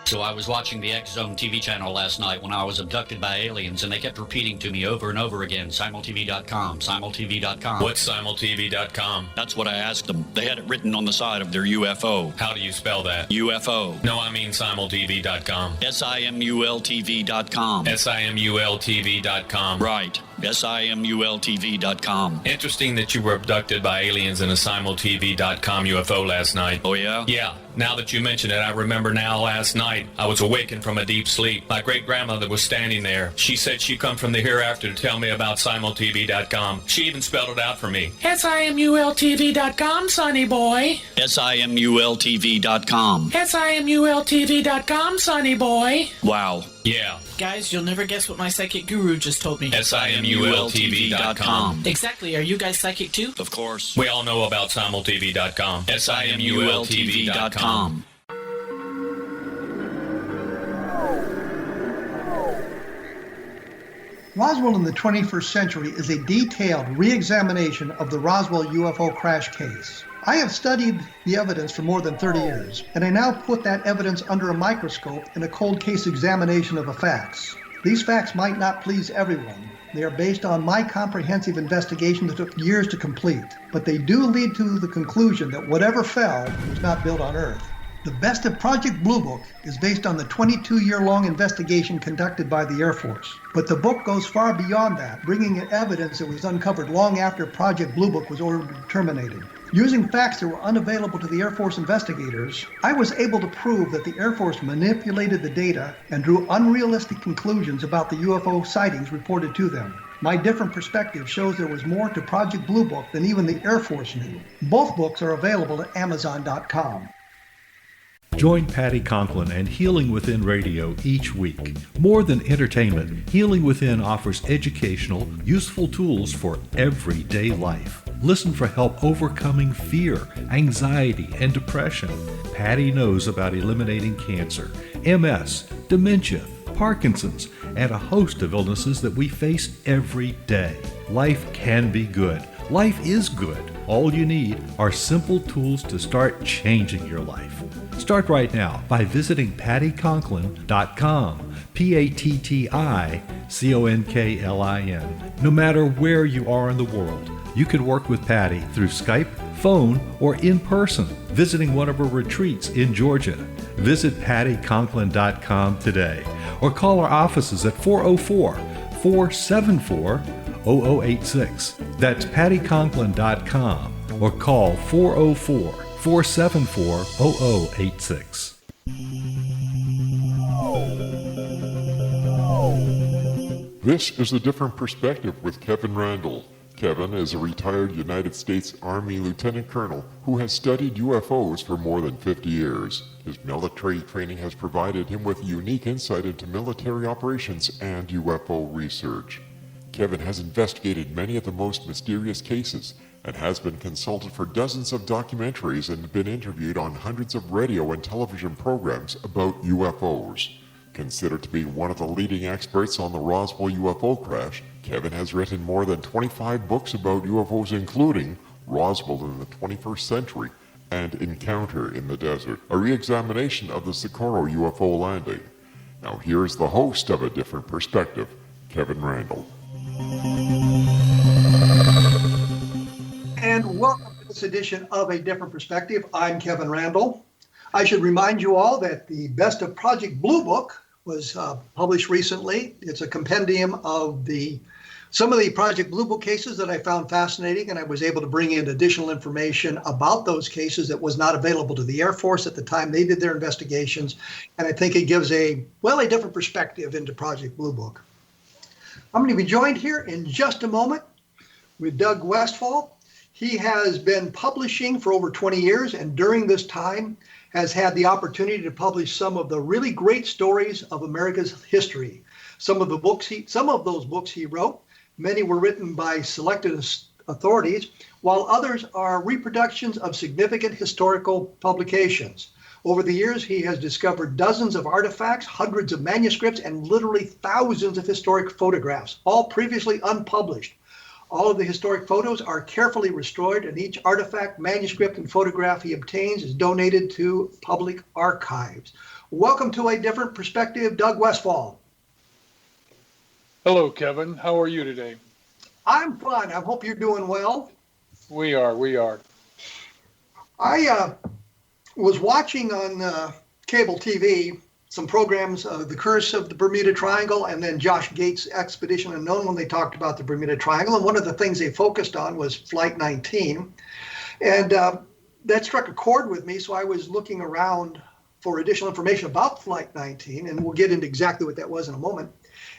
So I was watching the X Zone TV channel last night when I was abducted by aliens, and they kept repeating to me over and over again, simultv.com, simultv.com. What's simultv.com? That's what I asked them. They had it written on the side of their UFO. How do you spell that? UFO. No, I mean simultv.com. simultv.com. simultv.com. Right. simultv.com. Interesting that you were abducted by aliens in a simultv.com UFO last night. Oh, yeah? Yeah. Now that you mention it, I remember now last night I was awakened from a deep sleep. My great-grandmother was standing there. She said she'd come from the hereafter to tell me about simultv.com. She even spelled it out for me. simultv.com, sonny boy. simultv.com. simultv.com, sonny boy. Wow. Yeah. Guys, you'll never guess what my psychic guru just told me. simultv.com. Exactly. Are you guys psychic too? Of course. We all know about simultv.com. simultv.com. Roswell in the 21st century is a detailed re-examination of the Roswell UFO crash case. I have studied the evidence for more than 30 years, and I now put that evidence under a microscope in a cold case examination of the facts. These facts might not please everyone. They are based on my comprehensive investigation that took years to complete, but they do lead to the conclusion that whatever fell was not built on Earth. The Best of Project Blue Book is based on the 22-year-long investigation conducted by the Air Force. But the book goes far beyond that, bringing in evidence that was uncovered long after Project Blue Book was ordered terminated. Using facts that were unavailable to the Air Force investigators, I was able to prove that the Air Force manipulated the data and drew unrealistic conclusions about the UFO sightings reported to them. My different perspective shows there was more to Project Blue Book than even the Air Force knew. Both books are available at Amazon.com. Join Patty Conklin and Healing Within Radio each week. More than entertainment, Healing Within offers educational, useful tools for everyday life. Listen for help overcoming fear, anxiety, and depression. Patty knows about eliminating cancer, MS, dementia, Parkinson's, and a host of illnesses that we face every day. Life can be good. Life is good. All you need are simple tools to start changing your life. Start right now by visiting pattyconklin.com, PATTICONKLIN. No matter where you are in the world, you can work with Patty through Skype, phone, or in person, visiting one of her retreats in Georgia. Visit pattyconklin.com today or call our offices at 404-474-0086. That's pattyconklin.com or call 404-474-0086. This is A Different Perspective with Kevin Randle. Kevin is a retired United States Army Lieutenant Colonel who has studied UFOs for more than 50 years. His military training has provided him with unique insight into military operations and UFO research. Kevin has investigated many of the most mysterious cases and has been consulted for dozens of documentaries and been interviewed on hundreds of radio and television programs about UFOs. Considered to be one of the leading experts on the Roswell UFO crash, Kevin has written more than 25 books about UFOs, including Roswell in the 21st Century and Encounter in the Desert, a re-examination of the Socorro UFO landing. Now here's the host of A Different Perspective, Kevin Randle. And welcome to this edition of A Different Perspective. I'm Kevin Randle. I should remind you all that the Best of Project Blue Book was published recently. It's a compendium of some of the Project Blue Book cases that I found fascinating, and I was able to bring in additional information about those cases that was not available to the Air Force at the time they did their investigations. And I think it gives a different perspective into Project Blue Book. I'm going to be joined here in just a moment with Doug Westfall. He has been publishing for over 20 years, and during this time has had the opportunity to publish some of the really great stories of America's history. Some of those books he wrote, many were written by selected authorities, while others are reproductions of significant historical publications. Over the years, he has discovered dozens of artifacts, hundreds of manuscripts, and literally thousands of historic photographs, all previously unpublished. All of the historic photos are carefully restored, and each artifact, manuscript, and photograph he obtains is donated to public archives. Welcome to A Different Perspective, Doug Westfall. Hello, Kevin. How are you today? I'm fine. I hope you're doing well. We are. I was watching on cable TV some programs, The Curse of the Bermuda Triangle, and then Josh Gates' Expedition Unknown, when they talked about the Bermuda Triangle. And one of the things they focused on was Flight 19. And that struck a chord with me, so I was looking around for additional information about Flight 19, and we'll get into exactly what that was in a moment,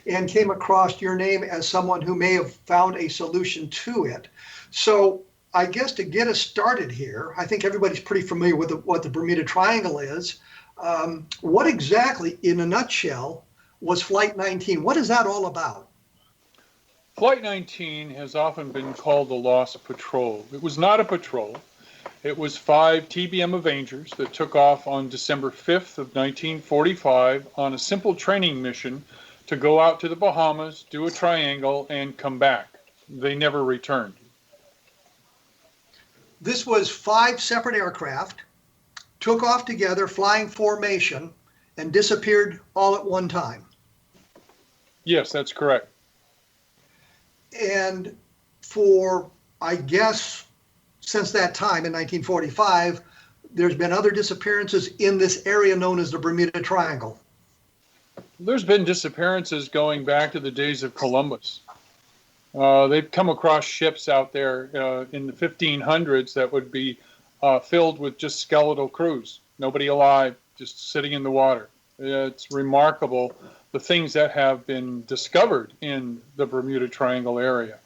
and came across your name as someone who may have found a solution to it. So I guess to get us started here, I think everybody's pretty familiar with what the Bermuda Triangle is. What exactly, in a nutshell, was Flight 19? What is that all about? Flight 19 has often been called the Lost Patrol. It was not a patrol. It was 5 TBM Avengers that took off on December 5th of 1945 on a simple training mission to go out to the Bahamas, do a triangle, and come back. They never returned. This was 5 separate aircraft, took off together, flying formation, and disappeared all at one time. Yes, that's correct. And for, I guess, since that time in 1945, there's been other disappearances in this area known as the Bermuda Triangle. There's been disappearances going back to the days of Columbus. They've come across ships out there in the 1500s that would be filled with just skeletal crews, nobody alive, just sitting in the water. It's remarkable the things that have been discovered in the Bermuda Triangle area.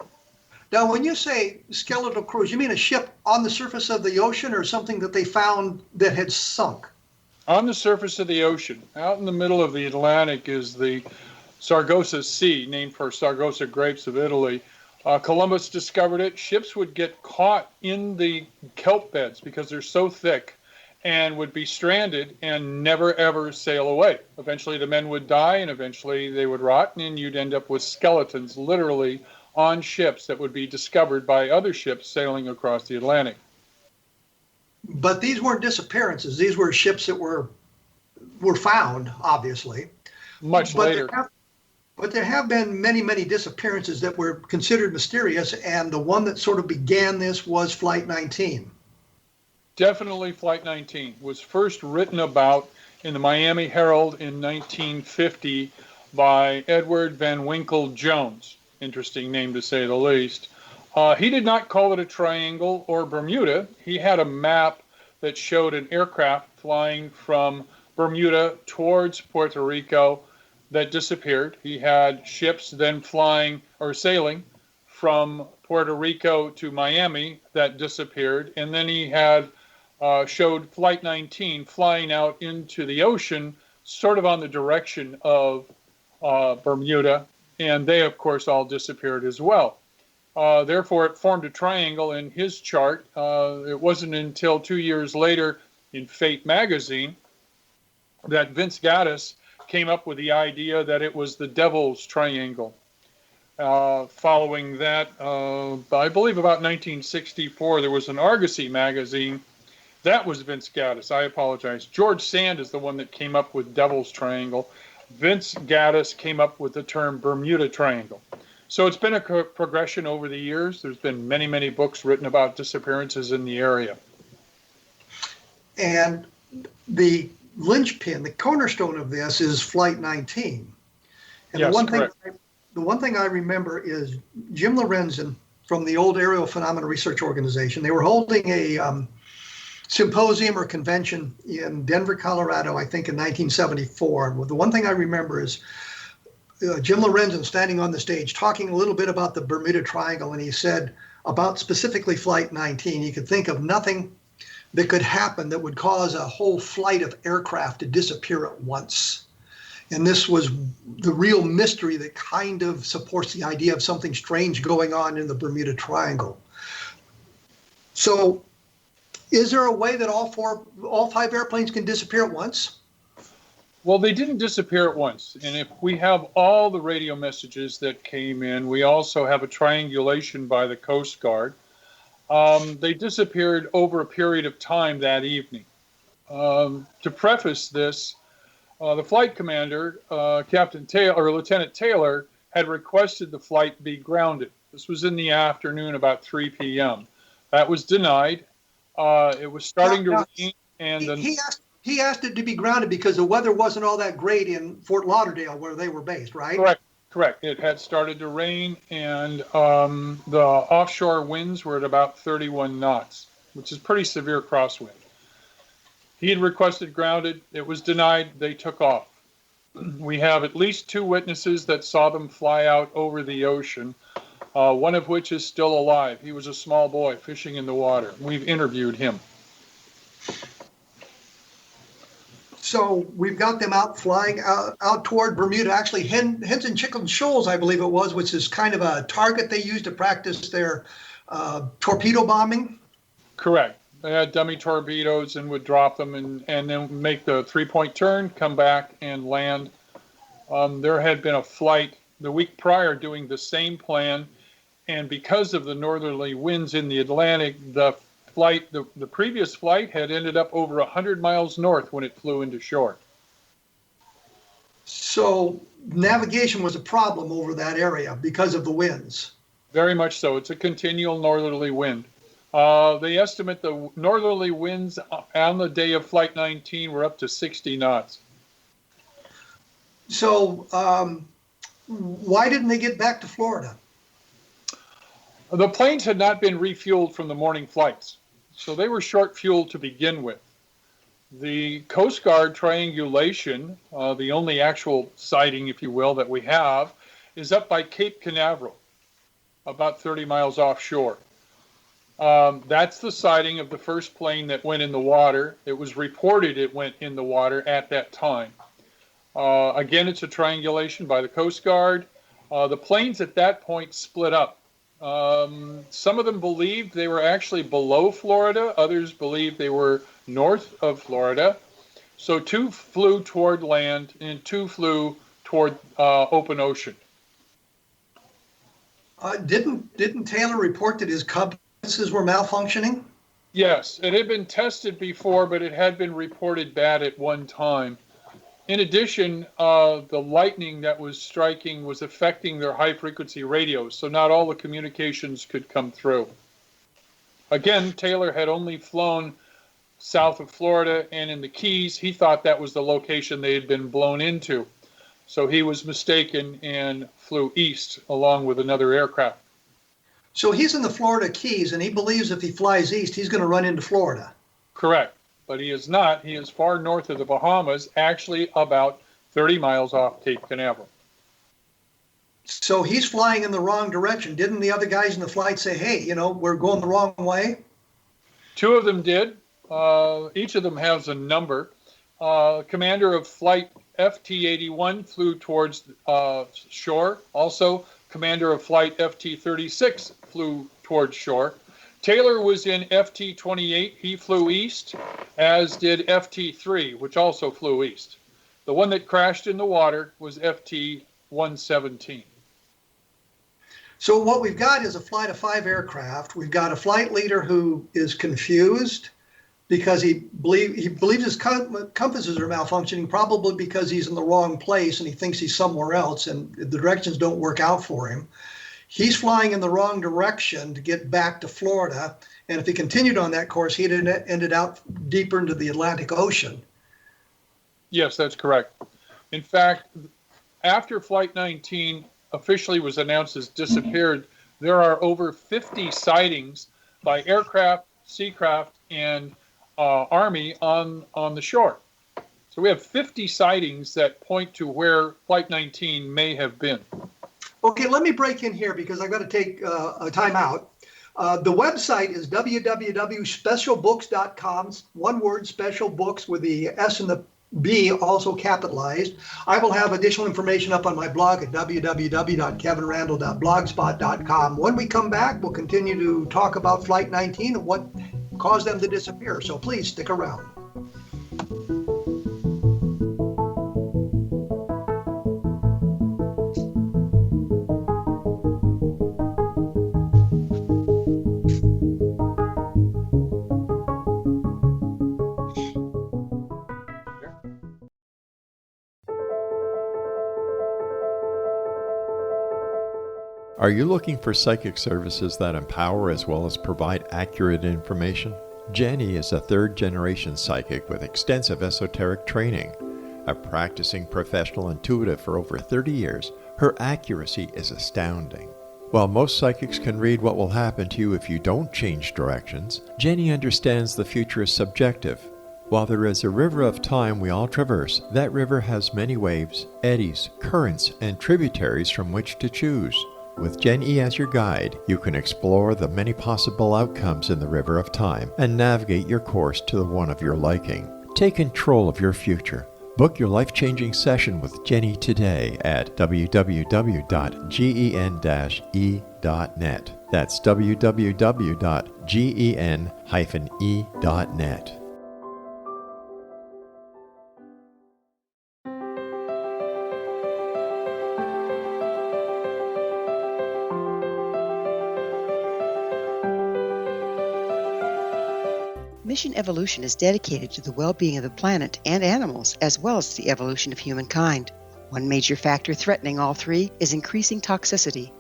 Now, when you say skeletal crews, you mean a ship on the surface of the ocean or something that they found that had sunk? On the surface of the ocean, out in the middle of the Atlantic, is the Sargasso Sea, named for Sargasso grapes of Italy. Columbus discovered it. Ships would get caught in the kelp beds because they're so thick and would be stranded and never, ever sail away. Eventually, the men would die, and eventually they would rot, and you'd end up with skeletons literally on ships that would be discovered by other ships sailing across the Atlantic. But these weren't disappearances. These were ships that were found, obviously. Much later. But there have been many, many disappearances that were considered mysterious, and the one that sort of began this was Flight 19. Definitely Flight 19 was first written about in the Miami Herald in 1950 by Edward Van Winkle Jones. Interesting name to say the least. He did not call it a triangle or Bermuda. He had a map that showed an aircraft flying from Bermuda towards Puerto Rico that disappeared. He had ships then flying or sailing from Puerto Rico to Miami that disappeared. And then he had showed Flight 19 flying out into the ocean, sort of on the direction of Bermuda. And they, of course, all disappeared as well. Therefore, it formed a triangle in his chart. It wasn't until 2 years later in Fate magazine that Vince Gaddis came up with the idea that it was the Devil's Triangle. Following that, I believe about 1964, there was an Argosy magazine. That was Vince Gaddis. I apologize. George Sand is the one that came up with Devil's Triangle. Vince Gaddis came up with the term Bermuda Triangle. So it's been a progression over the years. There's been many, many books written about disappearances in the area. And the linchpin, the cornerstone of this is Flight 19. And yes, the one thing I remember is Jim Lorenzen from the old Aerial Phenomena Research Organization. They were holding a symposium or convention in Denver, Colorado, I think in 1974. And the one thing I remember is Jim Lorenzen standing on the stage talking a little bit about the Bermuda Triangle, and he said about specifically Flight 19, you could think of nothing that could happen that would cause a whole flight of aircraft to disappear at once. And this was the real mystery that kind of supports the idea of something strange going on in the Bermuda Triangle. So is there a way that all 5 airplanes can disappear at once? Well, they didn't disappear at once. And if we have all the radio messages that came in, we also have a triangulation by the Coast Guard. They disappeared over a period of time that evening. To preface this, The flight commander, Captain Taylor or Lieutenant Taylor, had requested the flight be grounded. This was in the afternoon, about 3 p.m. That was denied. It was starting to rain, and he asked it to be grounded because the weather wasn't all that great in Fort Lauderdale, where they were based, right? Correct. It had started to rain, and the offshore winds were at about 31 knots, which is pretty severe crosswind. He had requested grounded. It was denied. They took off. We have at least 2 witnesses that saw them fly out over the ocean, one of which is still alive. He was a small boy fishing in the water. We've interviewed him. So we've got them out flying out toward Bermuda, actually Hens and Chicken Shoals, I believe it was, which is kind of a target they use to practice their torpedo bombing. Correct. They had dummy torpedoes and would drop them and then make the 3-point turn, come back and land. There had been a flight the week prior doing the same plan, and because of the northerly winds in the Atlantic, the previous flight had ended up over 100 miles north when it flew into shore. So navigation was a problem over that area because of the winds. Very much so. It's a continual northerly wind. They estimate the northerly winds on the day of Flight 19 were up to 60 knots. So why didn't they get back to Florida? The planes had not been refueled from the morning flights, so they were short fuel to begin with. The Coast Guard triangulation, the only actual sighting, if you will, that we have, is up by Cape Canaveral, about 30 miles offshore. That's the sighting of the first plane that went in the water. It was reported it went in the water at that time. Again, it's a triangulation by the Coast Guard. The planes at that point split up. Some of them believed they were actually below Florida. Others believed they were north of Florida. So 2 flew toward land and 2 flew toward open ocean. Didn't Taylor report that his compasses were malfunctioning? Yes, it had been tested before, but it had been reported bad at one time. In addition, the lightning that was striking was affecting their high-frequency radios, so not all the communications could come through. Again, Taylor had only flown south of Florida and in the Keys. He thought that was the location they had been blown into. So he was mistaken and flew east along with another aircraft. So he's in the Florida Keys, and he believes if he flies east, he's going to run into Florida. Correct. But he is not. He is far north of the Bahamas, actually about 30 miles off Cape Canaveral. So he's flying in the wrong direction. Didn't the other guys in the flight say, hey, we're going the wrong way? 2 of them did. Each of them has a number. Commander of Flight FT-81 flew towards shore. Also, Commander of Flight FT-36 flew towards shore. Taylor was in FT-28. He flew east, as did FT-3, which also flew east. The one that crashed in the water was FT-117. So what we've got is a flight of 5 aircraft. We've got a flight leader who is confused because he believes his compasses are malfunctioning, probably because he's in the wrong place and he thinks he's somewhere else and the directions don't work out for him. He's flying in the wrong direction to get back to Florida, and if he continued on that course, he'd ended out deeper into the Atlantic Ocean. Yes, that's correct. In fact, after Flight 19 officially was announced as disappeared, there are over 50 sightings by aircraft, seacraft, and Army on the shore. So we have 50 sightings that point to where Flight 19 may have been. Okay, let me break in here because I've got to take a time out. The website is www.specialbooks.com, one word, special books with the S and the B also capitalized. I will have additional information up on my blog at www.kevinrandle.blogspot.com. When we come back, we'll continue to talk about Flight 19 and what caused them to disappear. So please stick around. Are you looking for psychic services that empower as well as provide accurate information? Jenny is a third-generation psychic with extensive esoteric training. A practicing professional intuitive for over 30 years, her accuracy is astounding. While most psychics can read what will happen to you if you don't change directions, Jenny understands the future is subjective. While there is a river of time we all traverse, that river has many waves, eddies, currents, and tributaries from which to choose. With Jenny as your guide, you can explore the many possible outcomes in the river of time and navigate your course to the one of your liking. Take control of your future. Book your life-changing session with Jenny today at www.gen-e.net. That's www.gen-e.net. Mission Evolution is dedicated to the well-being of the planet and animals, as well as the evolution of humankind. One major factor threatening all three is increasing toxicity.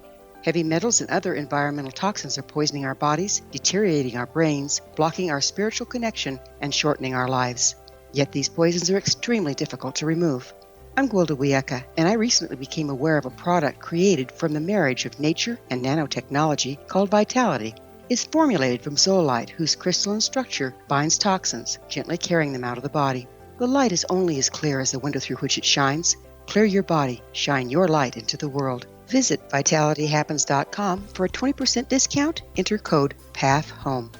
Heavy metals and other environmental toxins are poisoning our bodies, deteriorating our brains, blocking our spiritual connection, and shortening our lives. Yet these poisons are extremely difficult to remove. I'm Gwilda Wiyaka, and I recently became aware of a product created from the marriage of nature and nanotechnology called Vitality. It's formulated from zoolite, whose crystalline structure binds toxins, gently carrying them out of the body. The light is only as clear as the window through which it shines. Clear your body, shine your light into the world. Visit vitalityhappens.com for a 20% discount. Enter code PATHHOME.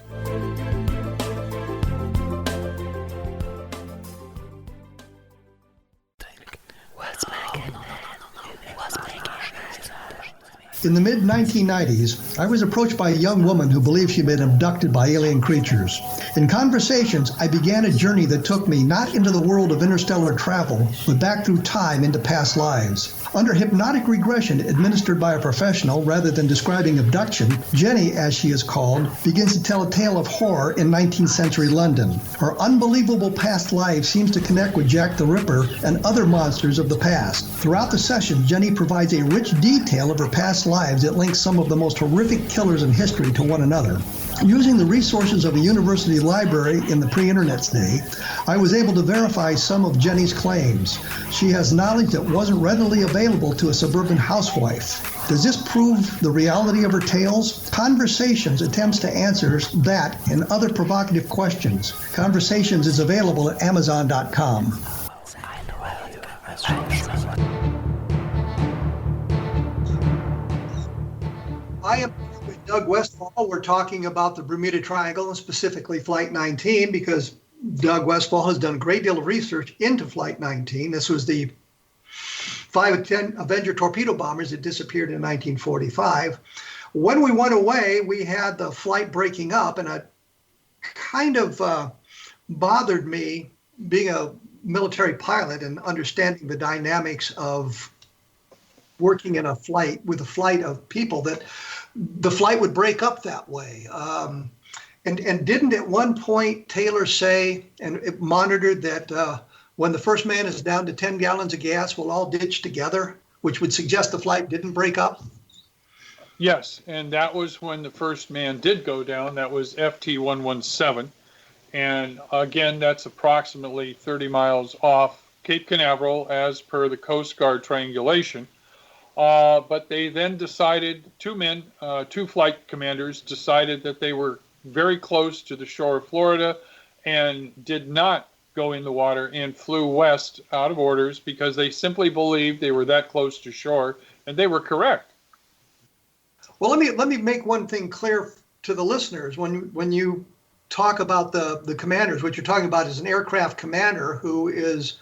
In the mid-1990s, I was approached by a young woman who believed she'd been abducted by alien creatures. In conversations, I began a journey that took me not into the world of interstellar travel, but back through time into past lives. Under hypnotic regression administered by a professional rather than describing abduction, Jenny, as she is called, begins to tell a tale of horror in 19th century London. Her unbelievable past life seems to connect with Jack the Ripper and other monsters of the past. Throughout the session, Jenny provides a rich detail of her past lives that links some of the most horrific killers in history to one another. Using the resources of a university library in the pre-internet's day, I was able to verify some of Jenny's claims. She has knowledge that wasn't readily available to a suburban housewife. Does this prove the reality of her tales? Conversations attempts to answer that and other provocative questions. Conversations is available at Amazon.com. I am with Doug Westfall. We're talking about the Bermuda Triangle and specifically Flight 19 because Doug Westfall has done a great deal of research into Flight 19. This was the 5 of 10 Avenger torpedo bombers that disappeared in 1945. When we went away, we had the flight breaking up, and it kind of bothered me being a military pilot and understanding the dynamics of working in a flight with a flight of people that the flight would break up that way. And didn't at one point Taylor say, and it monitored that when the first man is down to 10 gallons of gas, we'll all ditch together, which would suggest the flight didn't break up? Yes, and that was when the first man did go down. That was FT-117. And again, that's approximately 30 miles off Cape Canaveral as per the Coast Guard triangulation. But they then decided, two flight commanders decided that they were very close to the shore of Florida and did not go in the water and flew west out of orders because they simply believed they were that close to shore, and they were correct. Well, let me make one thing clear to the listeners. When you talk about the commanders, what you're talking about is an aircraft commander who is,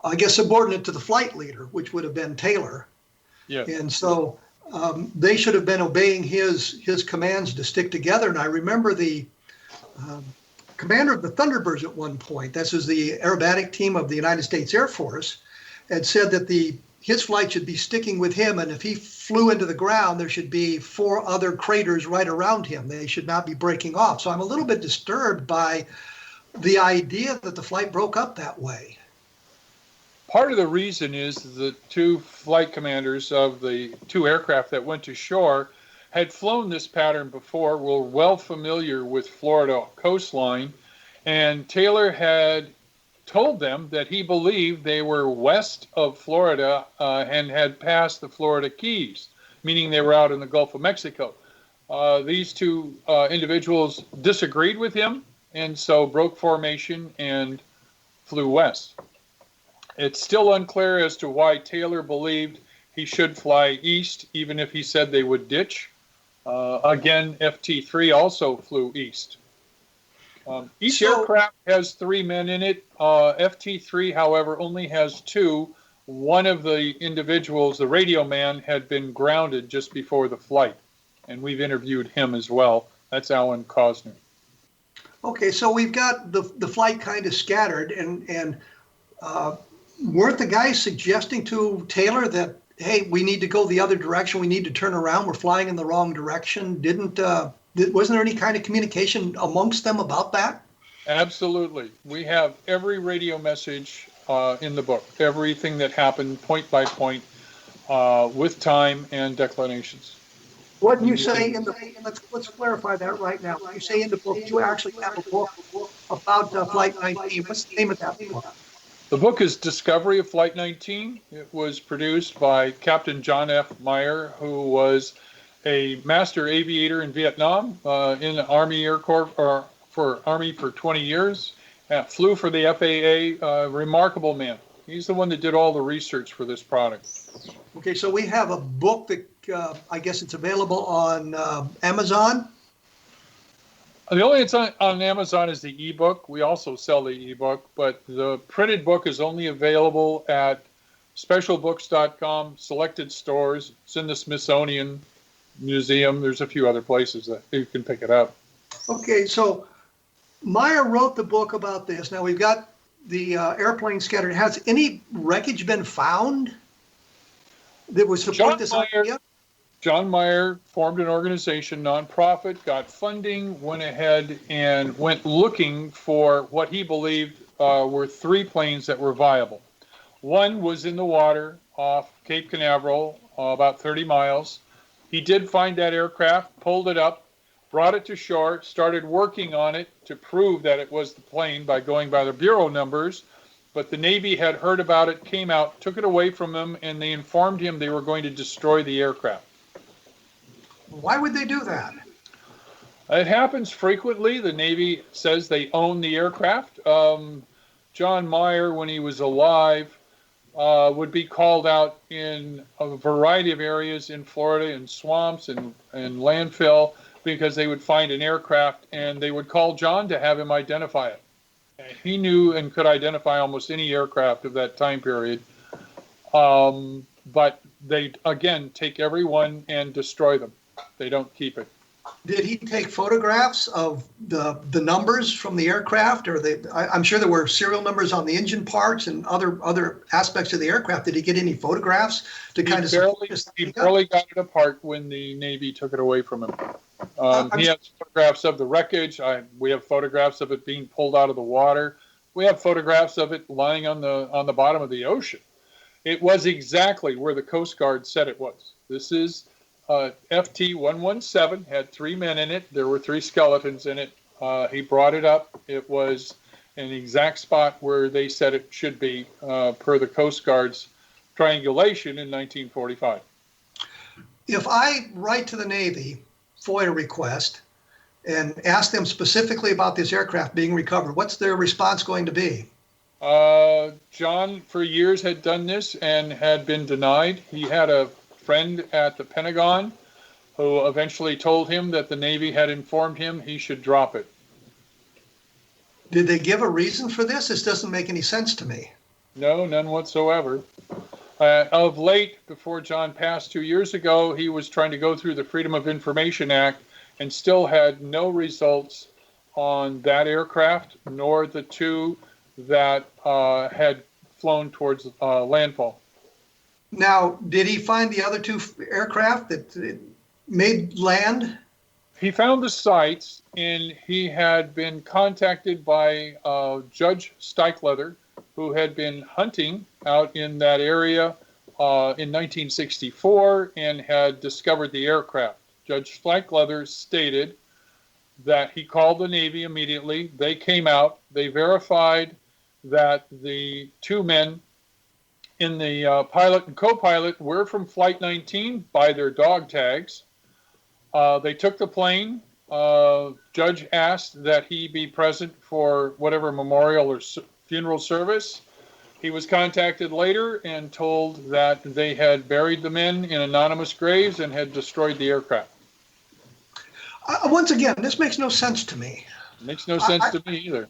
I guess, subordinate to the flight leader, which would have been Taylor. Yes. And so they should have been obeying his commands to stick together. And I remember the commander of the Thunderbirds at one point, this is the aerobatic team of the United States Air Force, had said that his flight should be sticking with him, and if he flew into the ground, there should be 4 other craters right around him. They should not be breaking off. So I'm a little bit disturbed by the idea that the flight broke up that way. Part of the reason is the two flight commanders of the two aircraft that went to shore had flown this pattern before, were well familiar with Florida coastline, and Taylor had told them that he believed they were west of Florida and had passed the Florida Keys, meaning they were out in the Gulf of Mexico. These two individuals disagreed with him, and so broke formation and flew west. It's still unclear as to why Taylor believed he should fly east, even if he said they would ditch. Again, FT-3 also flew east. Each aircraft has 3 men in it. FT-3, however, only has 2. One of the individuals, the radio man, had been grounded just before the flight, and we've interviewed him as well. That's Alan Cosner. Okay, so we've got the flight kind of scattered, and weren't the guys suggesting to Taylor that, hey, we need to go the other direction, we need to turn around, we're flying in the wrong direction? Wasn't there any kind of communication amongst them about that? Absolutely. We have every radio message in the book, everything that happened point by point with time and declinations. What do you say in the book? Let's clarify that right now. You say in the book, you actually have a book about Flight 19. What's the name of that book? The book is Discovery of Flight 19. It was produced by Captain John F. Meyer, who was a master aviator in Vietnam, in the Army Air Corps, or for Army for 20 years. Flew for the FAA, remarkable man. He's the one that did all the research for this product. Okay, so we have a book that I guess it's available on Amazon. The only it's on Amazon is the ebook. We also sell the ebook, but the printed book is only available at specialbooks.com, selected stores. It's in the Smithsonian Museum. There's a few other places that you can pick it up. Okay, so Meyer wrote the book about this. Now we've got the airplane scattered. Has any wreckage been found that would support this idea? John Meyer formed an organization, nonprofit, got funding, went ahead and went looking for what he believed were 3 planes that were viable. One was in the water off Cape Canaveral, about 30 miles. He did find that aircraft, pulled it up, brought it to shore, started working on it to prove that it was the plane by going by the bureau numbers. But the Navy had heard about it, came out, took it away from him, and they informed him they were going to destroy the aircraft. Why would they do that? It happens frequently. The Navy says they own the aircraft. John Meyer, when he was alive, would be called out in a variety of areas in Florida, in swamps and landfill, because they would find an aircraft and they would call John to have him identify it. He knew and could identify almost any aircraft of that time period. But they, again, take every one and destroy them. They don't keep it. Did he take photographs of the numbers from the aircraft, or I'm sure there were serial numbers on the engine parts and other aspects of the aircraft. Did he get any photographs to kind of support this? He barely got it apart when the Navy took it away from him. He has photographs of the wreckage. We have photographs of it being pulled out of the water. We have photographs of it lying on the bottom of the ocean. It was exactly where the Coast Guard said it was. This is FT-117, had 3 men in it. There were 3 skeletons in it. He brought it up. It was an exact spot where they said it should be, per the Coast Guard's triangulation in 1945. If I write to the Navy, FOIA request, and ask them specifically about this aircraft being recovered, what's their response going to be? John, for years, had done this and had been denied. He had a friend at the Pentagon who eventually told him that the Navy had informed him he should drop it. Did they give a reason for this? This doesn't make any sense to me. No, none whatsoever. Of late, before John passed 2 years ago, he was trying to go through the Freedom of Information Act and still had no results on that aircraft, nor the 2 that had flown towards landfall. Now, did he find the other 2 aircraft that made land? He found the sites, and he had been contacted by Judge Steichleather, who had been hunting out in that area in 1964 and had discovered the aircraft. Judge Flankleather stated that he called the Navy immediately. They came out. They verified that the two men in the pilot and co-pilot were from Flight 19 by their dog tags. They took the plane. Judge asked that he be present for whatever memorial or funeral service. He was contacted later and told that they had buried the men in anonymous graves and had destroyed the aircraft. Once again, this makes no sense to me. It makes no sense to me either.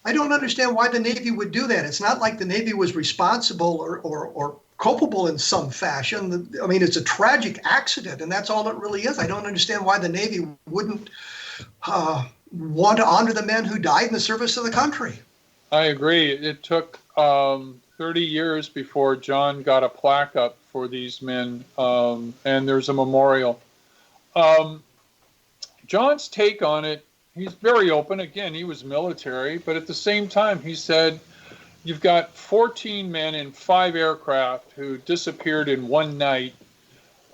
I don't understand why the Navy would do that. It's not like the Navy was responsible or culpable in some fashion. I mean, it's a tragic accident, and that's all it really is. I don't understand why the Navy wouldn't want to honor the men who died in the service of the country. I agree. It took 30 years before John got a plaque up for these men, and there's a memorial. John's take on it, he's very open. Again, he was military, but at the same time, he said, you've got 14 men in 5 aircraft who disappeared in one night.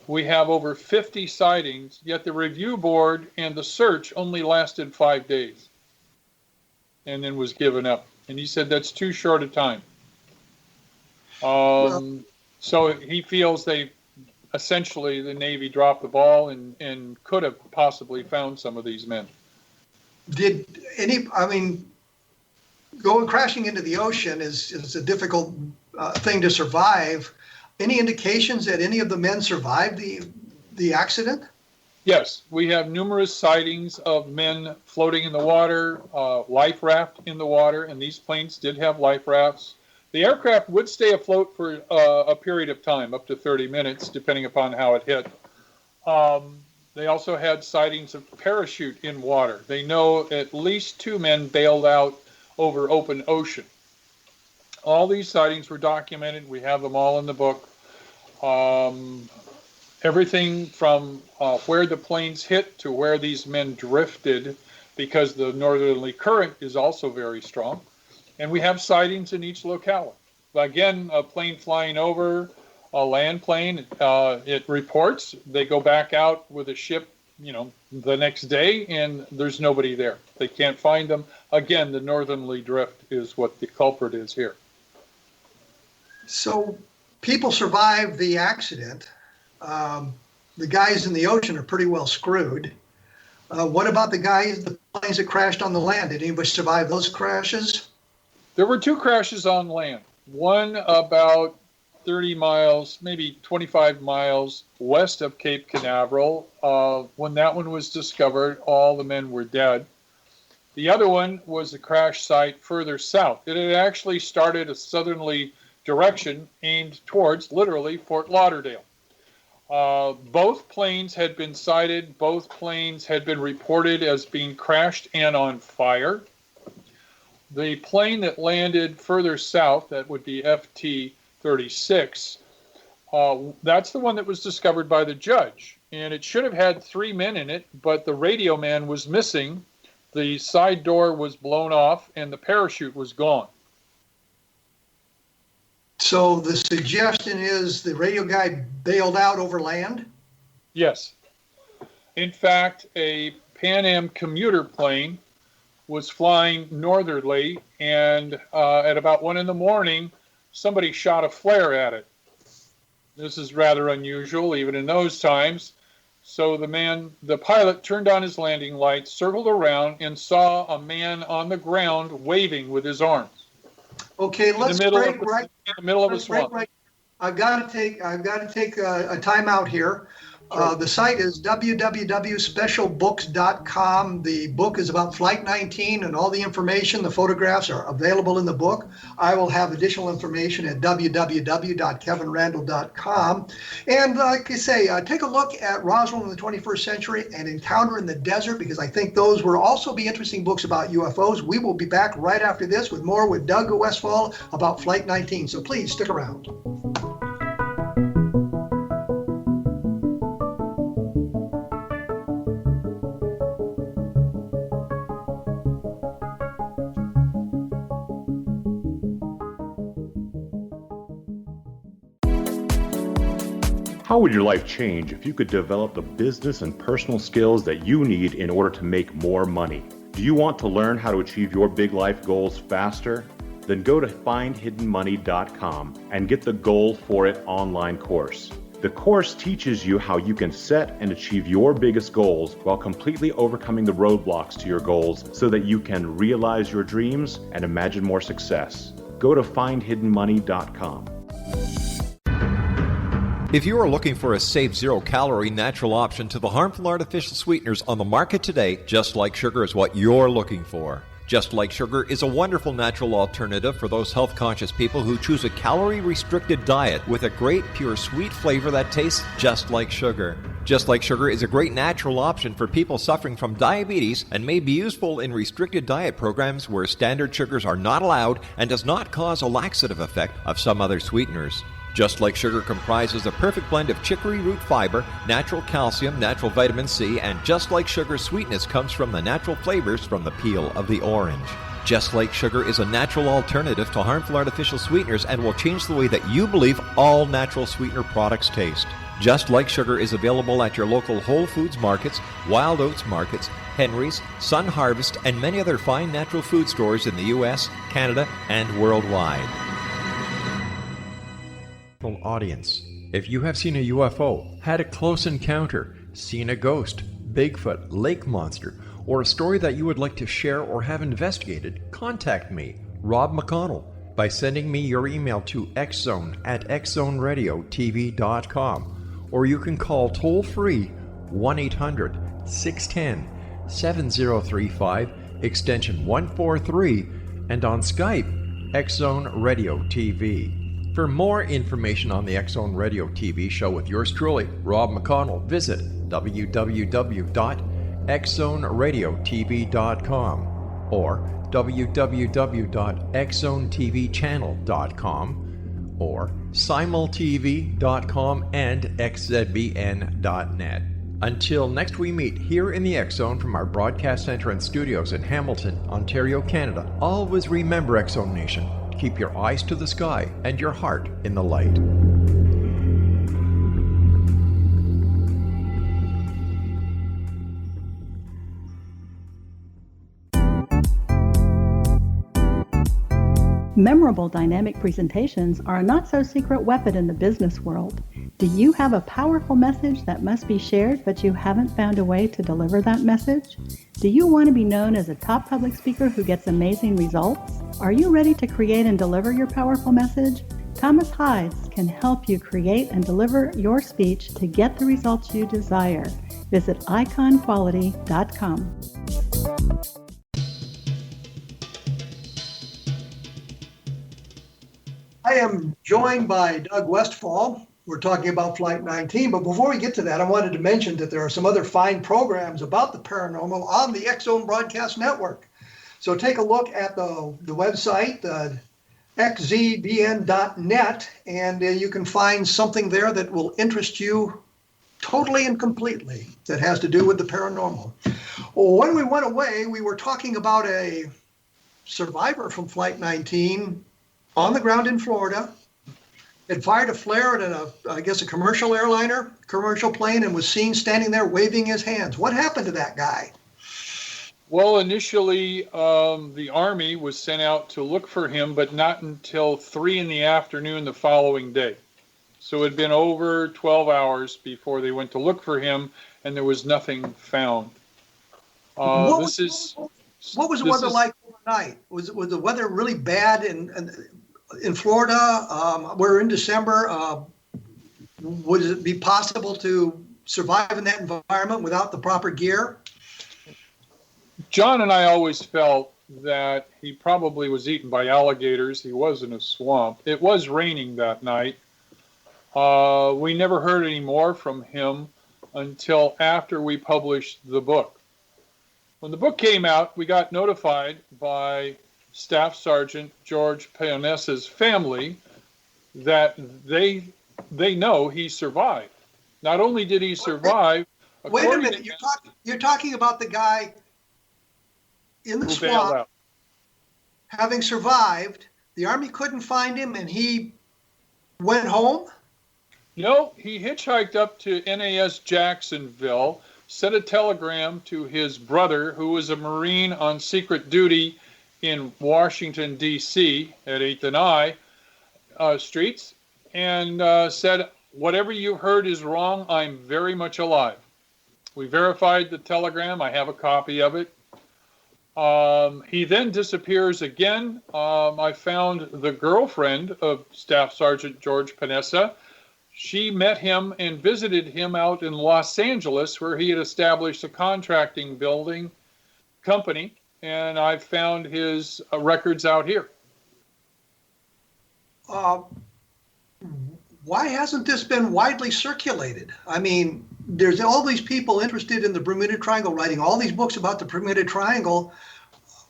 We have over 50 sightings, yet the review board and the search only lasted 5 days and then was given up. And he said that's too short a time. So he feels essentially the Navy dropped the ball and could have possibly found some of these men. Going crashing into the ocean is a difficult thing to survive. Any indications that any of the men survived the accident? Yes, we have numerous sightings of men floating in the water, life raft in the water, and these planes did have life rafts. The aircraft would stay afloat for a period of time, up to 30 minutes, depending upon how it hit. They also had sightings of parachute in water. They know at least 2 men bailed out over open ocean. All these sightings were documented. We have them all in the book. Everything from where the planes hit to where these men drifted, because the northerly current is also very strong. And we have sightings in each locale. Again, a plane flying over, a land plane, it reports. They go back out with a ship, the next day, and there's nobody there. They can't find them. Again, the northerly drift is what the culprit is here. So people survived the accident. The guys in the ocean are pretty well screwed. What about the planes that crashed on the land? Did anybody survive those crashes? There were 2 crashes on land. One about 30 miles, maybe 25 miles west of Cape Canaveral. When that one was discovered, all the men were dead. The other one was a crash site further south. It had actually started a southerly direction aimed towards, literally, Fort Lauderdale. Both planes had been sighted. Both planes had been reported as being crashed and on fire. The plane that landed further south, that would be FT-36, that's the one that was discovered by the judge. And it should have had 3 men in it, but the radio man was missing. The side door was blown off, and the parachute was gone. So the suggestion is the radio guy bailed out over land? Yes. In fact, a Pan Am commuter plane was flying northerly, and at about 1 a.m, somebody shot a flare at it. This is rather unusual, even in those times. So the pilot turned on his landing lights, circled around, and saw a man on the ground waving with his arms. Okay, let's break right in the middle of a swamp. I've got to take a time out here. The site is www.specialbooks.com. The book is about Flight 19, and all the information, the photographs are available in the book. I will have additional information at www.kevinrandle.com. And like I say, take a look at Roswell in the 21st Century and Encounter in the Desert, because I think those will also be interesting books about UFOs. We will be back right after this with more with Doug Westfall about Flight 19. So please stick around. How would your life change if you could develop the business and personal skills that you need in order to make more money? Do you want to learn how to achieve your big life goals faster? Then go to findhiddenmoney.com and get the Goal for It online course. The course teaches you how you can set and achieve your biggest goals while completely overcoming the roadblocks to your goals so that you can realize your dreams and imagine more success. Go to findhiddenmoney.com. If you are looking for a safe, zero-calorie natural option to the harmful artificial sweeteners on the market today, Just Like Sugar is what you're looking for. Just Like Sugar is a wonderful natural alternative for those health-conscious people who choose a calorie-restricted diet with a great, pure, sweet flavor that tastes just like sugar. Just Like Sugar is a great natural option for people suffering from diabetes and may be useful in restricted diet programs where standard sugars are not allowed and does not cause a laxative effect of some other sweeteners. Just Like Sugar comprises a perfect blend of chicory root fiber, natural calcium, natural vitamin C, and Just Like Sugar's sweetness comes from the natural flavors from the peel of the orange. Just Like Sugar is a natural alternative to harmful artificial sweeteners and will change the way that you believe all natural sweetener products taste. Just Like Sugar is available at your local Whole Foods markets, Wild Oats markets, Henry's, Sun Harvest, and many other fine natural food stores in the U.S., Canada, and worldwide. Audience, if you have seen a UFO, had a close encounter, seen a ghost, Bigfoot, lake monster, or a story that you would like to share or have investigated, contact me, Rob McConnell, by sending me your email to xzone@xzoneradiotv.com, or you can call toll-free 1-800-610-7035, extension 143, and on Skype, X-Zone Radio TV. For more information on the X-Zone Radio TV show with yours truly, Rob McConnell, visit www.xzoneradiotv.com or www.xzonetvchannel.com or simultv.com and xzbn.net. Until next we meet here in the X-Zone from our broadcast center and studios in Hamilton, Ontario, Canada, always remember, X-Zone Nation, keep your eyes to the sky and your heart in the light. Memorable dynamic presentations are a not-so-secret weapon in the business world. Do you have a powerful message that must be shared, but you haven't found a way to deliver that message? Do you want to be known as a top public speaker who gets amazing results? Are you ready to create and deliver your powerful message? Thomas Hides can help you create and deliver your speech to get the results you desire. Visit iconquality.com. I am joined by Doug Westfall. We're talking about Flight 19, but before we get to that, I wanted to mention that there are some other fine programs about the paranormal on the X-Zone Broadcast Network. So take a look at the website, xzbn.net, and you can find something there that will interest you totally and completely that has to do with the paranormal. When we went away, we were talking about a survivor from Flight 19 on the ground in Florida. Had fired a flare at a commercial airliner, commercial plane, and was seen standing there waving his hands. What happened to that guy? Well, initially, the Army was sent out to look for him, but not until 3 in the afternoon the following day. So it had been over 12 hours before they went to look for him, and there was nothing found. What was the weather like overnight? Was the weather really bad in Florida? We're in December. Would it be possible to survive in that environment without the proper gear? John and I always felt that he probably was eaten by alligators. He was in a swamp. It was raining that night. We never heard any more from him until after we published the book. When the book came out, we got notified by Staff Sergeant George Paonessa's family that they know he survived. Not only did he survive... Wait a minute, you're talking about the guy in the swamp, having survived. The Army couldn't find him and he went home? No, he hitchhiked up to NAS Jacksonville, sent a telegram to his brother, who was a Marine on secret duty in Washington, D.C. at 8th and I streets, and said, whatever you heard is wrong. I'm very much alive. We verified the telegram. I have a copy of it. He then disappears again. I found the girlfriend of Staff Sergeant George Panessa. She met him and visited him out in Los Angeles, where he had established a contracting building company, and I found his records out here. Why hasn't this been widely circulated? I mean, there's all these people interested in the Bermuda Triangle, writing all these books about the Bermuda Triangle.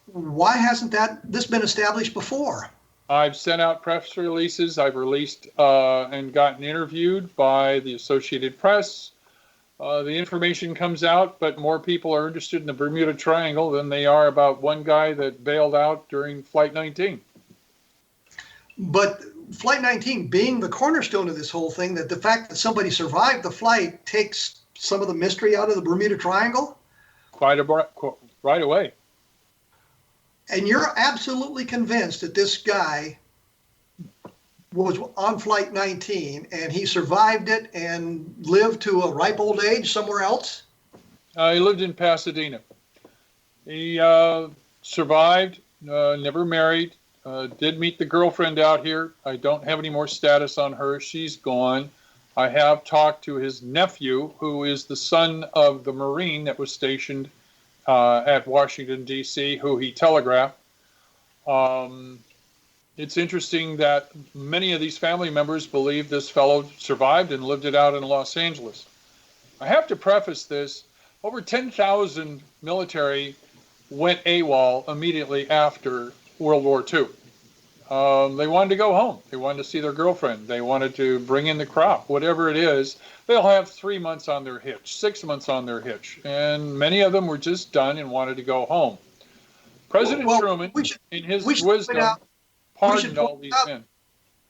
Why hasn't this been established before? I've sent out press releases. I've released and gotten interviewed by the Associated Press. The information comes out, but more people are interested in the Bermuda Triangle than they are about one guy that bailed out during Flight 19. But Flight 19 being the cornerstone of this whole thing, that the fact that somebody survived the flight takes some of the mystery out of the Bermuda Triangle? Right away. And you're absolutely convinced that this guy was on Flight 19 and he survived it and lived to a ripe old age somewhere else? He lived in Pasadena. He survived, never married, did meet the girlfriend out here. I don't have any more status on her. She's gone. I have talked to his nephew, who is the son of the Marine that was stationed at Washington, D.C., who he telegraphed. It's interesting that many of these family members believe this fellow survived and lived it out in Los Angeles. I have to preface this. Over 10,000 military went AWOL immediately after World War II. They wanted to go home. They wanted to see their girlfriend. They wanted to bring in the crop, whatever it is. They'll have 3 months on their hitch, 6 months on their hitch. And many of them were just done and wanted to go home. President Truman, in his wisdom, pardoned all these men.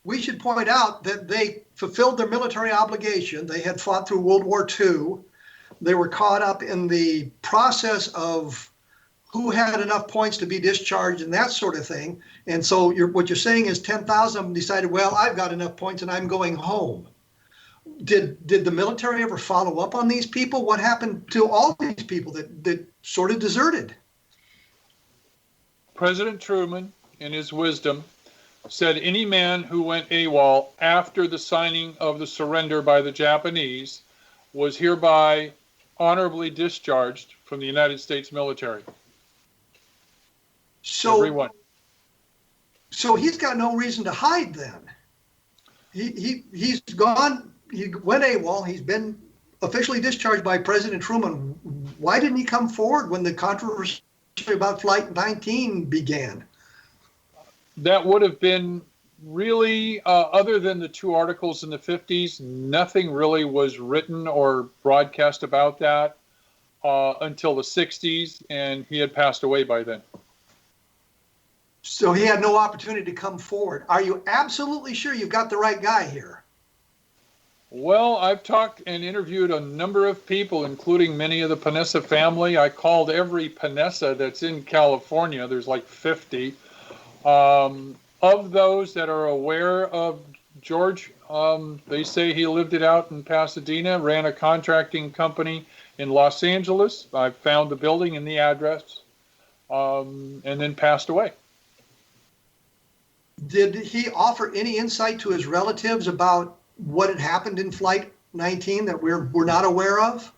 We should point out that they fulfilled their military obligation. They had fought through World War II. They were caught up in the process of who had enough points to be discharged and that sort of thing. And so what you're saying is 10,000 of them decided, well, I've got enough points and I'm going home. Did the military ever follow up on these people? What happened to all these people that sort of deserted? President Truman, in his wisdom, said any man who went AWOL after the signing of the surrender by the Japanese was hereby honorably discharged from the United States military. So, everyone. So he's got no reason to hide then. He's gone. He went AWOL. He's been officially discharged by President Truman. Why didn't he come forward when the controversy about Flight 19 began? That would have been really, other than the 2 articles in the 50s, nothing really was written or broadcast about that until the 60s, and he had passed away by then. So he had no opportunity to come forward. Are you absolutely sure you've got the right guy here? Well, I've talked and interviewed a number of people, including many of the Panessa family. I called every Panessa that's in California. There's like 50. Of those that are aware of George, they say he lived it out in Pasadena, ran a contracting company in Los Angeles. I found the building and the address, and then passed away. Did he offer any insight to his relatives about what had happened in Flight 19 that we're not aware of?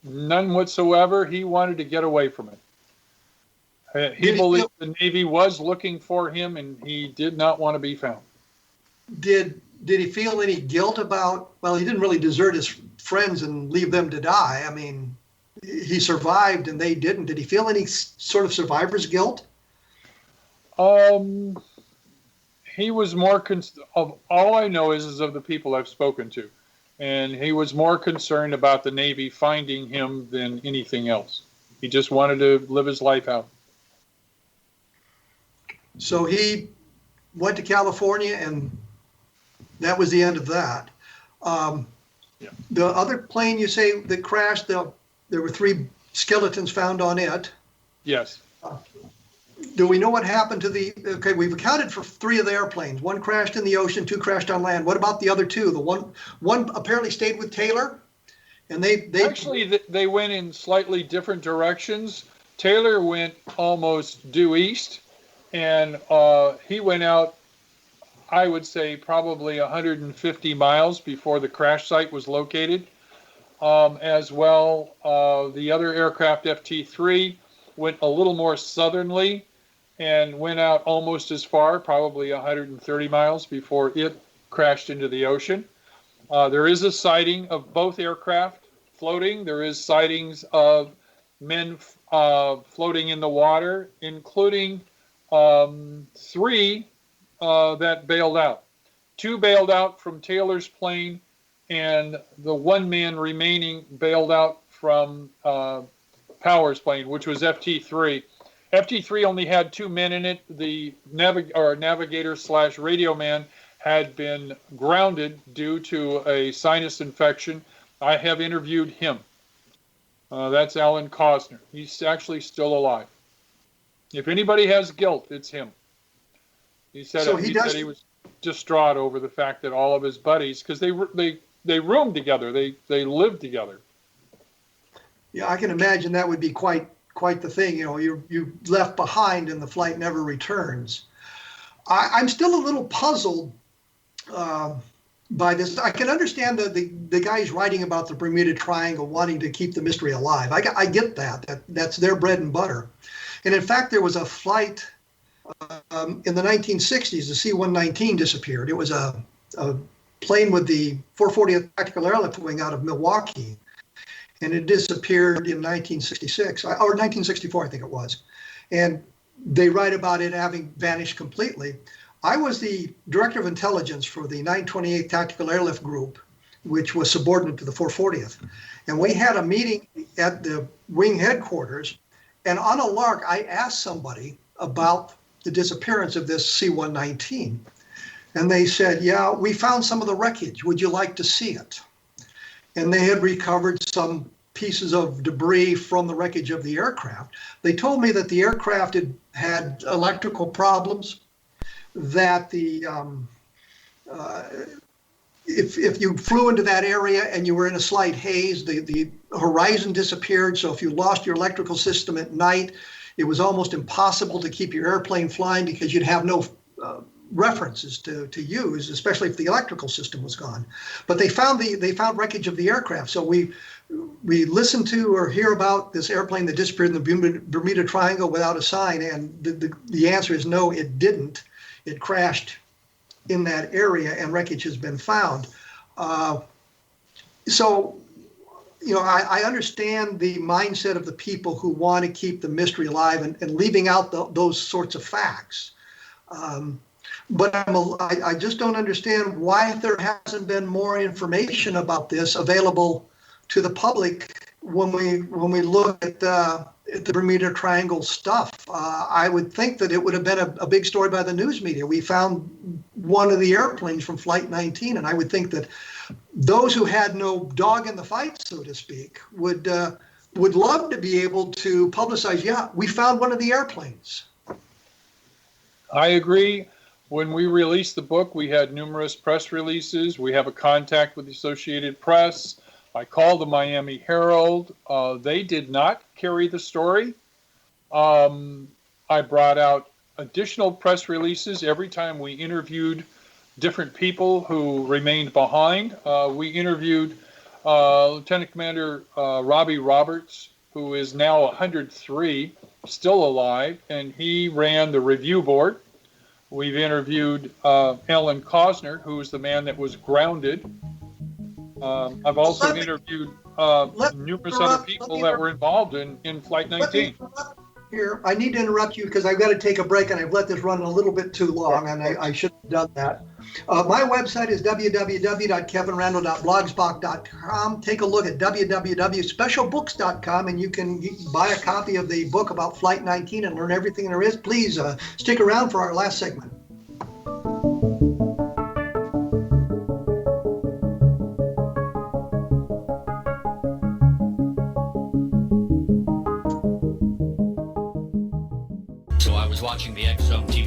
None whatsoever. He wanted to get away from it. He believed the Navy was looking for him, and he did not want to be found. Did he feel any guilt about, well, he didn't really desert his friends and leave them to die. I mean, he survived and they didn't. Did he feel any sort of survivor's guilt? He was more, of all I know is of the people I've spoken to. And he was more concerned about the Navy finding him than anything else. He just wanted to live his life out. So he went to California, and that was the end of that. The other plane you say that crashed, there were 3 skeletons found on it. Yes. Do we know what happened to okay, we've accounted for 3 of the airplanes. 1 crashed in the ocean, 2 crashed on land. What about the other 2? The one apparently stayed with Taylor, and they Actually, they went in slightly different directions. Taylor went almost due east, and he went out, I would say, probably 150 miles before the crash site was located. As well, the other aircraft, FT-3, went a little more southerly and went out almost as far, probably 130 miles before it crashed into the ocean. There is a sighting of both aircraft floating. There is sightings of men floating in the water, including 3 that bailed out. 2 bailed out from Taylor's plane, and the 1 man remaining bailed out from Power's plane, which was FT-3. FT-3 only had 2 men in it. The navigator/radio man had been grounded due to a sinus infection. I have interviewed him. That's Alan Cosner. He's actually still alive. If anybody has guilt, it's him. He said he was distraught over the fact that all of his buddies, because they roomed together, they lived together. Yeah, I can imagine that would be quite the thing. You know, you're left behind and the flight never returns. I'm still a little puzzled by this. I can understand the guys writing about the Bermuda Triangle wanting to keep the mystery alive. I get that. That's their bread and butter. And in fact, there was a flight in the 1960s. The C-119 disappeared. It was a plane with the 440th Tactical Airlift Wing out of Milwaukee. And it disappeared in 1966, or 1964, I think it was. And they write about it having vanished completely. I was the director of intelligence for the 928th Tactical Airlift Group, which was subordinate to the 440th. And we had a meeting at the wing headquarters. And on a lark, I asked somebody about the disappearance of this C-119. And they said, yeah, we found some of the wreckage. Would you like to see it? And they had recovered some pieces of debris from the wreckage of the aircraft. They told me that the aircraft had electrical problems, that if you flew into that area and you were in a slight haze, the horizon disappeared. So if you lost your electrical system at night, it was almost impossible to keep your airplane flying because you'd have no references to use, especially if the electrical system was gone. But they found wreckage of the aircraft. So we listen to or hear about this airplane that disappeared in the Bermuda Triangle without a sign, and the answer is no, it didn't. It crashed in that area, and wreckage has been found. So, you know, I understand the mindset of the people who want to keep the mystery alive and leaving out those sorts of facts. But I just don't understand why there hasn't been more information about this available to the public when we look at the Bermuda Triangle stuff. I would think that it would have been a big story by the news media. We found one of the airplanes from Flight 19, and I would think that those who had no dog in the fight, so to speak, would love to be able to publicize, yeah, we found one of the airplanes. I agree. When we released the book, we had numerous press releases. We have a contact with the Associated Press. I called the Miami Herald. They did not carry the story. I brought out additional press releases every time we interviewed different people who remained behind. We interviewed Lieutenant Commander Robbie Roberts, who is now 103, still alive, and he ran the review board. We've interviewed Alan Cosner, who is the man that was grounded. I've also interviewed numerous other people that were involved in Flight 19. Here, I need to interrupt you because I've got to take a break, and I've let this run a little bit too long, and I should have done that. My website is www.kevinrandle.blogspot.com. Take a look at www.specialbooks.com, and you can buy a copy of the book about Flight 19 and learn everything there is. Please stick around for our last segment.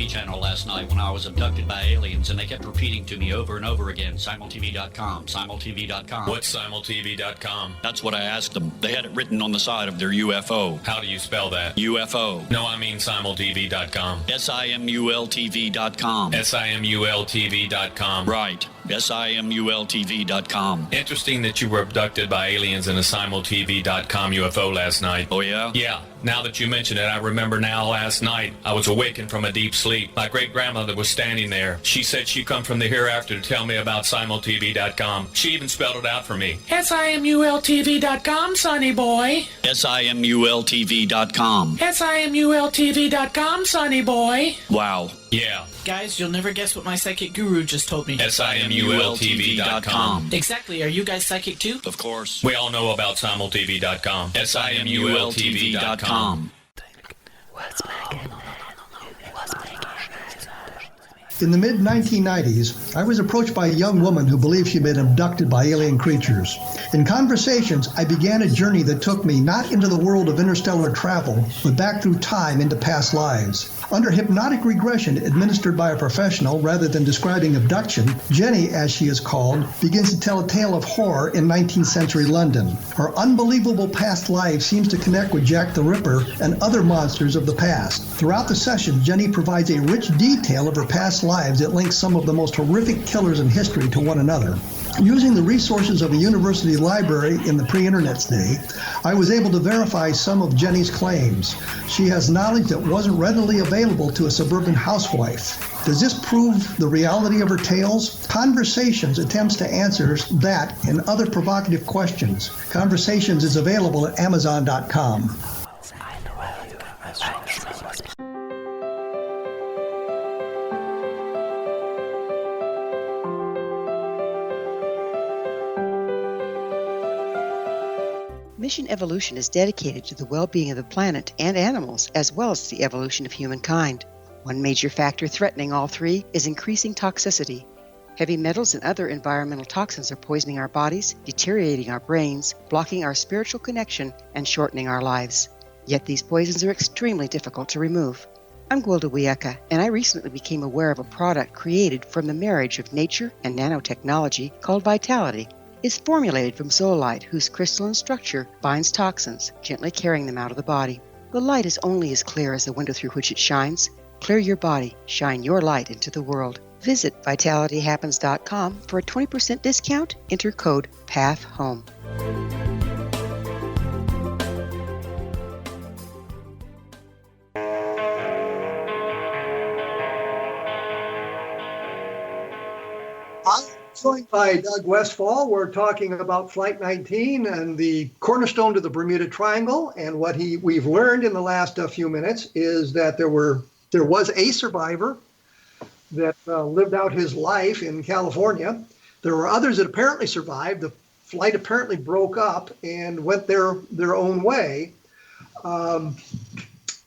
TV channel last night when I was abducted by aliens, and they kept repeating to me over and over again, simultv.com, simultv.com. What's simultv.com? That's what I asked them. They had it written on the side of their UFO. How do you spell that? UFO. No, I mean simultv.com. simultv.com. simultv.com. Right. simultv.com. Interesting that you were abducted by aliens in a simultv.com UFO last night. Oh, yeah? Yeah. Now that you mention it, I remember now last night I was awakened from a deep sleep. My great-grandmother was standing there. She said she come from the hereafter to tell me about simultv.com. She even spelled it out for me. simultv.com, sonny boy. simultv.com. simultv.com, sonny boy. Wow. Yeah. Guys, you'll never guess what my psychic guru just told me. simultv.com. Exactly. Are you guys psychic too? Of course. We all know about simultv.com. simultv.com. In the mid-1990s, I was approached by a young woman who believed she'd been abducted by alien creatures. In conversations, I began a journey that took me not into the world of interstellar travel, but back through time into past lives. Under hypnotic regression administered by a professional rather than describing abduction, Jenny, as she is called, begins to tell a tale of horror in 19th century London. Her unbelievable past life seems to connect with Jack the Ripper and other monsters of the past. Throughout the session, Jenny provides a rich detail of her past lives that links some of the most horrific killers in history to one another. Using the resources of a university library in the pre-internet's day, I was able to verify some of Jenny's claims. She has knowledge that wasn't readily available to a suburban housewife. Does this prove the reality of her tales? Conversations attempts to answer that and other provocative questions. Conversations is available at Amazon.com. Mission Evolution is dedicated to the well-being of the planet and animals, as well as the evolution of humankind. One major factor threatening all three is increasing toxicity. Heavy metals and other environmental toxins are poisoning our bodies, deteriorating our brains, blocking our spiritual connection, and shortening our lives. Yet these poisons are extremely difficult to remove. I'm Gwilda Wiyaka, and I recently became aware of a product created from the marriage of nature and nanotechnology called Vitality. It's formulated from zoolite, whose crystalline structure binds toxins, gently carrying them out of the body. The light is only as clear as the window through which it shines. Clear your body, shine your light into the world. Visit vitalityhappens.com for a 20% discount. Enter code PATHHOME. Joined by Doug Westfall. We're talking about Flight 19 and the cornerstone to the Bermuda Triangle. And what we've learned in the last few minutes is that there was a survivor that lived out his life in California. There were others that apparently survived. The flight apparently broke up and went their own way. And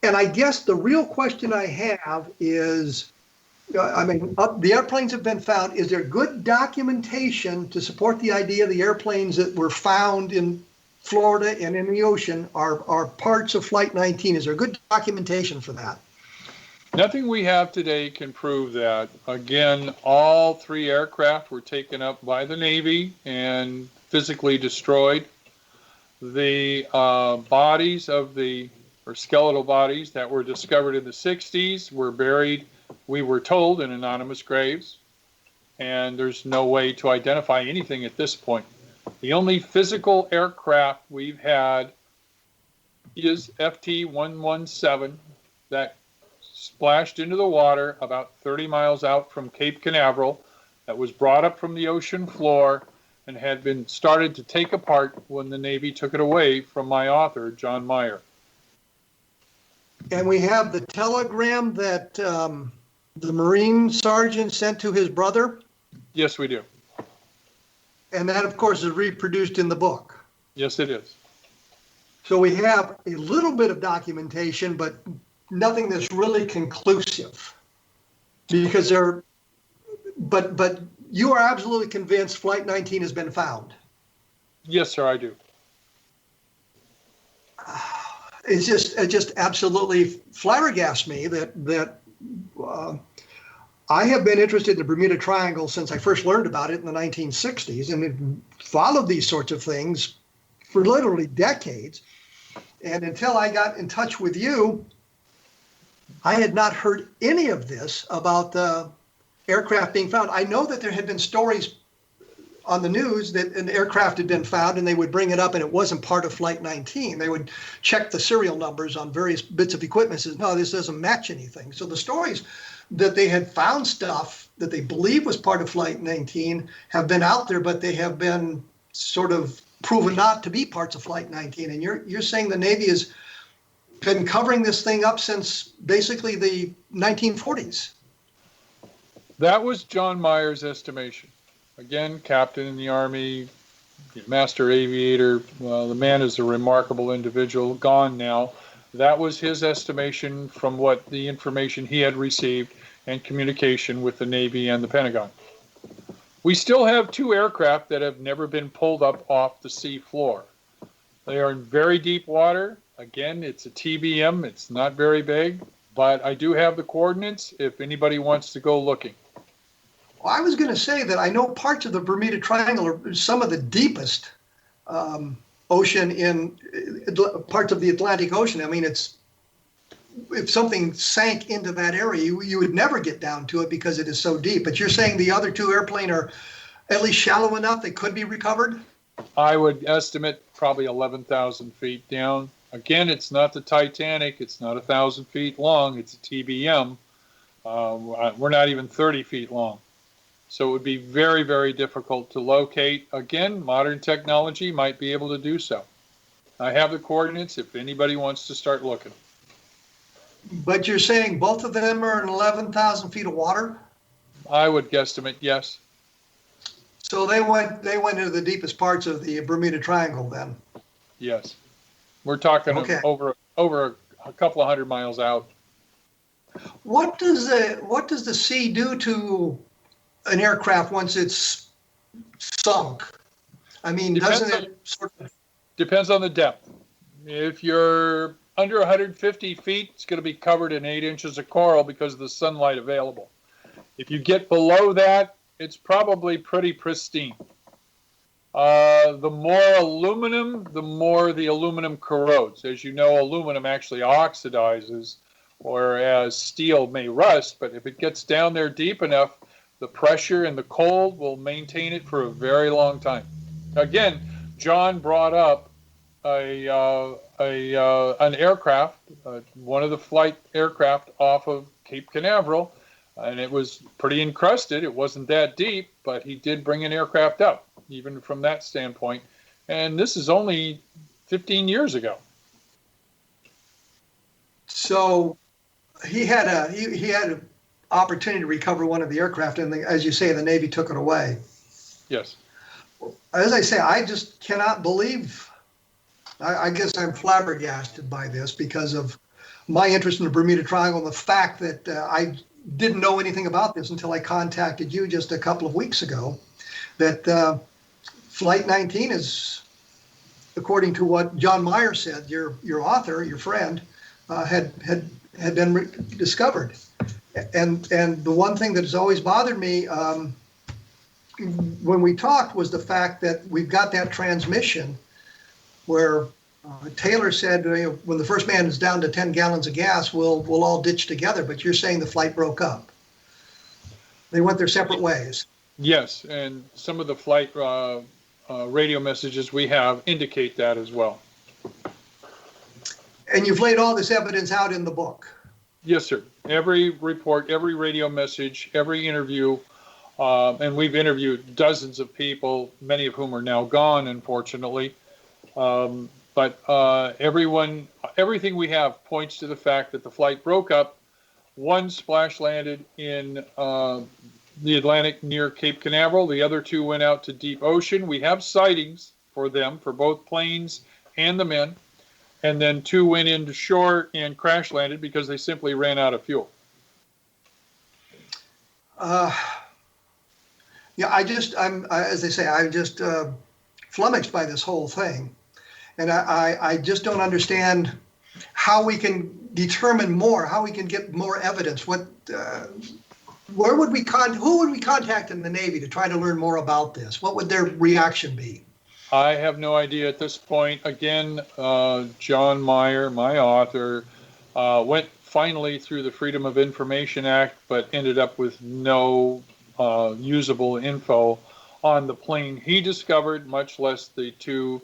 I guess the real question I have is, the airplanes have been found. Is there good documentation to support the idea the airplanes that were found in Florida and in the ocean are parts of Flight 19? Is there good documentation for that? Nothing we have today can prove that. Again, all three aircraft were taken up by the Navy and physically destroyed. The bodies of skeletal bodies that were discovered in the 60s were buried, we were told, in anonymous graves, and there's no way to identify anything at this point. The only physical aircraft we've had is FT-117 that splashed into the water about 30 miles out from Cape Canaveral, that was brought up from the ocean floor and had been started to take apart when the Navy took it away from my author, John Meyer. And we have the telegram that the Marine sergeant sent to his brother? Yes, we do. And that, of course, is reproduced in the book. Yes, it is. So we have a little bit of documentation, but nothing that's really conclusive. Because but you are absolutely convinced Flight 19 has been found. Yes, sir, I do. It just absolutely flabbergasts me that I have been interested in the Bermuda Triangle since I first learned about it in the 1960s, and followed these sorts of things for literally decades. And until I got in touch with you, I had not heard any of this about the aircraft being found. I know that there had been stories on the news that an aircraft had been found, and they would bring it up and it wasn't part of Flight 19. They would check the serial numbers on various bits of equipment and says, no, this doesn't match anything. So the stories that they had found stuff that they believe was part of Flight 19 have been out there, but they have been sort of proven not to be parts of Flight 19. And you're saying the Navy has been covering this thing up since basically the 1940s. That was John Myers' estimation. Again, captain in the Army, master aviator. Well, the man is a remarkable individual, gone now. That was his estimation from what the information he had received and communication with the Navy and the Pentagon. We still have 2 aircraft that have never been pulled up off the sea floor. They are in very deep water. Again, it's a TBM. It's not very big, but I do have the coordinates if anybody wants to go looking. Well, I was going to say that I know parts of the Bermuda Triangle are some of the deepest ocean in parts of the Atlantic Ocean. I mean, if something sank into that area, you would never get down to it because it is so deep. But you're saying the other 2 airplanes are at least shallow enough they could be recovered? I would estimate probably 11,000 feet down. Again, it's not the Titanic. It's not 1,000 feet long. It's a TBM. We're not even 30 feet long. So it would be very, very difficult to locate. Again, modern technology might be able to do so. I have the coordinates if anybody wants to start looking. But you're saying both of them are in 11,000 feet of water? I would guesstimate, yes. So they went into the deepest parts of the Bermuda Triangle then? Yes. We're talking over a couple of 100 miles out. What does the sea do to an aircraft once it's sunk? I mean, doesn't it sort of... Depends on the depth. If you're under 150 feet, it's going to be covered in 8 inches of coral because of the sunlight available. If you get below that, it's probably pretty pristine. The more aluminum, the more the aluminum corrodes. As you know, aluminum actually oxidizes, whereas steel may rust, but if it gets down there deep enough, the pressure and the cold will maintain it for a very long time. Again, John brought up an aircraft, one of the flight aircraft off of Cape Canaveral, and it was pretty encrusted. It wasn't that deep, but he did bring an aircraft up, even from that standpoint. And this is only 15 years ago. So he had an opportunity to recover one of the aircraft, and as you say, the Navy took it away. Yes. As I say, I just cannot believe. I guess I'm flabbergasted by this because of my interest in the Bermuda Triangle and the fact that I didn't know anything about this until I contacted you just a couple of weeks ago. That Flight 19 is, according to what John Myers said, your author, your friend, had been discovered. And the one thing that has always bothered me when we talked was the fact that we've got that transmission where Taylor said, when the first man is down to 10 gallons of gas, we'll all ditch together. But you're saying the flight broke up. They went their separate ways. Yes, and some of the flight radio messages we have indicate that as well. And you've laid all this evidence out in the book. Yes, sir. Every report, every radio message, every interview, and we've interviewed dozens of people, many of whom are now gone, unfortunately. But everything we have points to the fact that the flight broke up. One splash landed in the Atlantic near Cape Canaveral. The other 2 went out to deep ocean. We have sightings for them, for both planes and the men. And then 2 went into shore and crash landed because they simply ran out of fuel. Yeah, as they say, I'm just flummoxed by this whole thing. And I just don't understand how we can determine more, how we can get more evidence. Who would we contact in the Navy to try to learn more about this? What would their reaction be? I have no idea at this point. Again, John Meyer, my author, went finally through the Freedom of Information Act, but ended up with no usable info on the plane he discovered, much less the two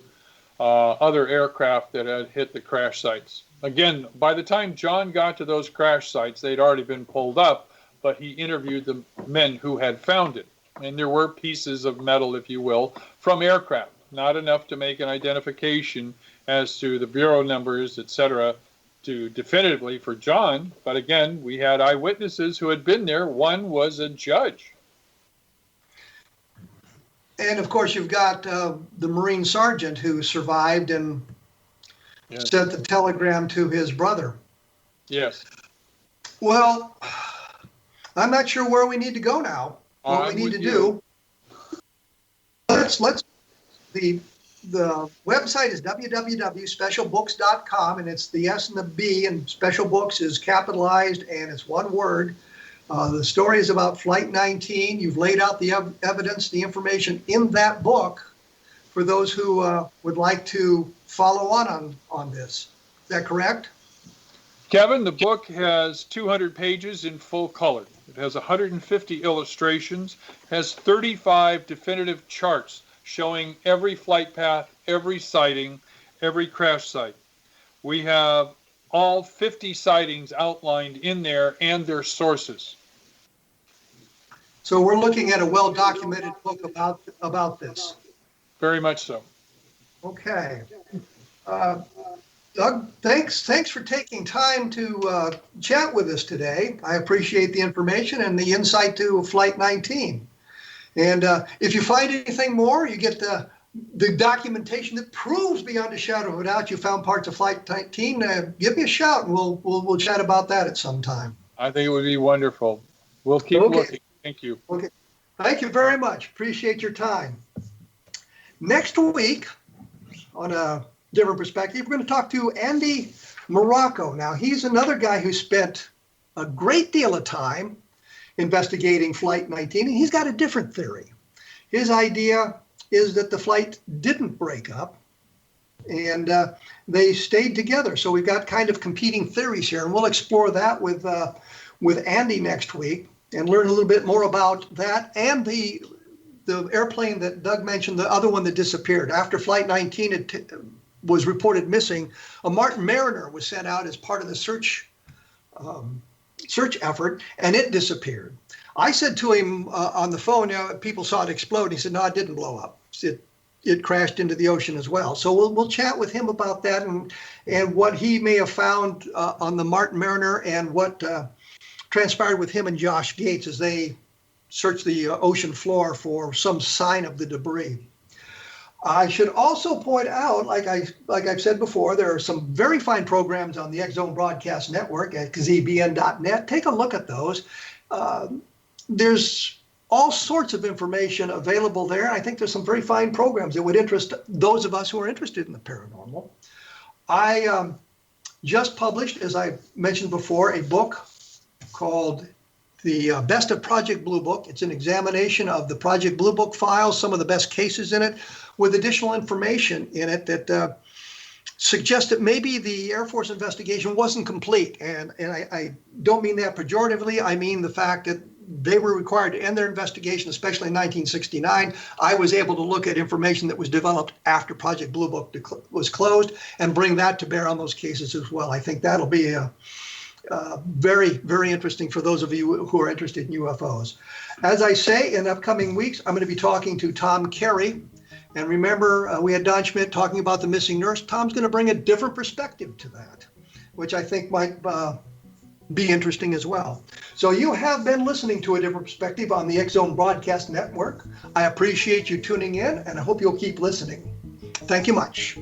other aircraft that had hit the crash sites. Again, by the time John got to those crash sites, they'd already been pulled up, but he interviewed the men who had found it. And there were pieces of metal, if you will, from aircraft. Not enough to make an identification as to the bureau numbers, etc., to definitively for John. But again, we had eyewitnesses who had been there. One was a judge. And of course, you've got the Marine sergeant who survived and sent the telegram to his brother. Yes. Well, I'm not sure where we need to go now. What we need to do. The website is www.specialbooks.com, and it's the S and the B, and Special Books is capitalized, and it's one word. The story is about Flight 19. You've laid out the evidence, the information in that book for those who would like to follow on this. Is that correct? Kevin, the book has 200 pages in full color. It has 150 illustrations, has 35 definitive charts showing every flight path, every sighting, every crash site. We have all 50 sightings outlined in there and their sources. So we're looking at a well-documented book about this. Very much so. Okay. Doug, thanks for taking time to chat with us today. I appreciate the information and the insight to Flight 19. And if you find anything more, you get the documentation that proves beyond a shadow of a doubt you found parts of Flight 19, give me a shout and we'll chat about that at some time. I think it would be wonderful. We'll keep looking. Thank you. Okay. Thank you very much. Appreciate your time. Next week, on a different perspective, we're going to talk to Andy Morocco. Now, he's another guy who spent a great deal of time investigating Flight 19, and he's got a different theory. His idea is that the flight didn't break up, and they stayed together. So we've got kind of competing theories here, and we'll explore that with Andy next week and learn a little bit more about that and the airplane that Doug mentioned, the other one that disappeared. After Flight 19 was reported missing, a Martin Mariner was sent out as part of the search effort, and it disappeared. I said to him on the phone, people saw it explode. He said, no, it didn't blow up. It crashed into the ocean as well. So we'll chat with him about that and what he may have found on the Martin Mariner and what transpired with him and Josh Gates as they searched the ocean floor for some sign of the debris. I should also point out, like I've said before, there are some very fine programs on the X-Zone Broadcast Network at kzbn.net. Take a look at those. There's all sorts of information available there. I think there's some very fine programs that would interest those of us who are interested in the paranormal. I just published, as I mentioned before, a book called The Best of Project Blue Book. It's an examination of the Project Blue Book files, some of the best cases in it, with additional information in it that suggests that maybe the Air Force investigation wasn't complete. And I don't mean that pejoratively. I mean the fact that they were required to end their investigation, especially in 1969. I was able to look at information that was developed after Project Blue Book was closed and bring that to bear on those cases as well. I think that'll be very, very interesting for those of you who are interested in UFOs. As I say, in upcoming weeks, I'm going to be talking to Tom Carey. And remember, we had Don Schmidt talking about the missing nurse. Tom's going to bring a different perspective to that, which I think might be interesting as well. So you have been listening to A Different Perspective on the X-Zone Broadcast Network. I appreciate you tuning in, and I hope you'll keep listening. Thank you much.